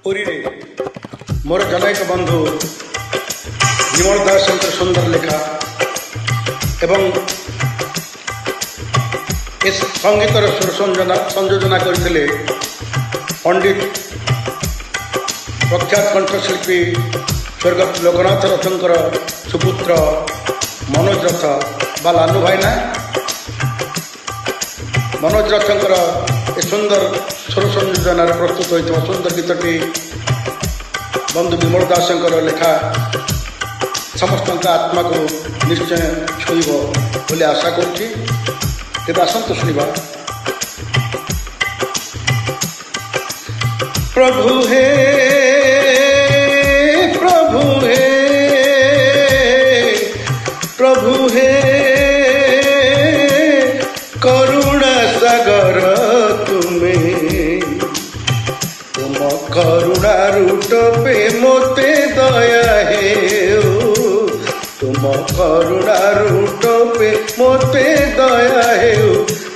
पुरी मोर जनैक बंधु विमल दास सुंदर लेखा एवं इस संगीतर सुर संयोजना करते पंडित प्रख्यात कंठशिल्पी स्वर्गत लोकनाथ रथंकर सुपुत्र मनोज रथ बा लालू भाईना मनोज रथंकर सुंदर स्वर संयोजन प्रस्तुत होता सुंदर गीतटी बंधु विमल दास लेखा समस्त आत्मा को निश्चय छुईब बोली आशा करुँची तेज आसतु शुणा। प्रभु हे प्रभु हे प्रभु हे करुणा सागर तुम्हें तुम करुणा रूट पे मोते दया है तुम करुणा रूट पे मोते दया है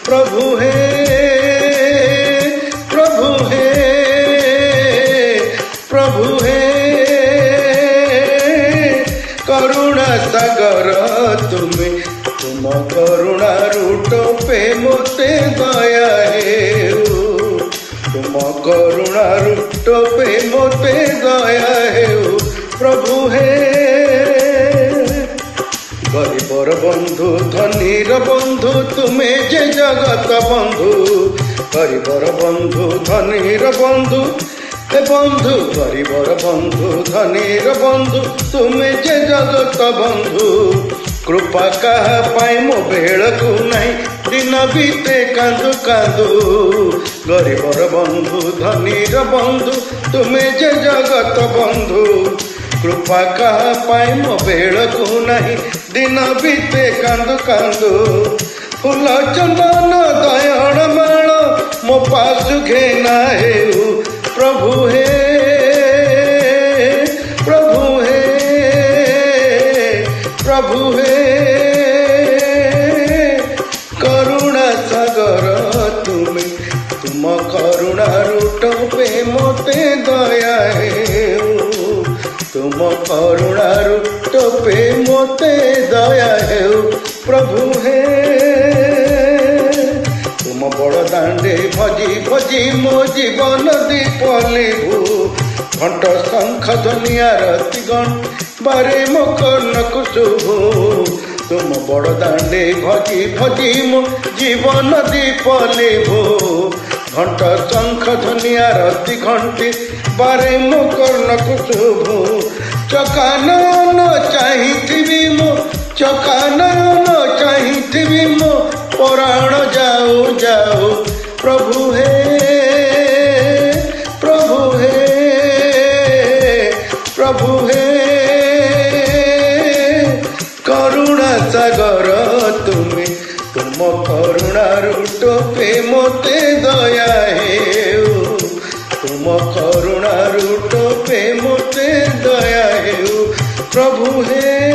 प्रभु हे प्रभु हे प्रभु हे करुणा सागर तुम्हें तुम करुणा रूट पे मोते दया है तुम करुणा रूट पे मोते दया है प्रभु हे गरीबर बंधु धनीर बंधु तुम्हें जे जगत बंधु गरीबर बंधु धनीर बंधु हे बंधु गरीबर बंधु धनीर बंधु तुम्हें जे जगत बंधु कृपा कहा पाए मो बेड़ को नहीं दिन बीते कांदू कांदू गरीबर बंधु धनीर बंधु तुम्हें जे जगत बंधु कृपा कहा पाए मो बेड़ को नहीं दिन बीते कांदू कांदू फूल चंदन दयण माण मो पास घेना है प्रभु हे प्रभु हे प्रभु हे करुणा सागर तुम्हें तुम करुणा रूट पे मोते दया है तुम करुणा रूट पे मोते दया है प्रभु हे तुम बड़ दांडे भजी भजी मो जीवन दीप लिभु घंट शंख धनिया रति घंट बारे मो कर्णक शुभु तुम बड़ दांडे भजी भजी मो जीवन दीप लिभु घंट शंख धनिया रति घंटी बारे मो कर्णक शुभु चकानयन चाहिथिबी मो चकानयन चाहिथिबी मो पराण जाओ जाओ प्रभु हे प्रभु हे प्रभु हे करुणा सागर तुम्हें तुम करुणा रूट पे मोते दया है तुम करुणा रूट पे मोते दया है प्रभु हे।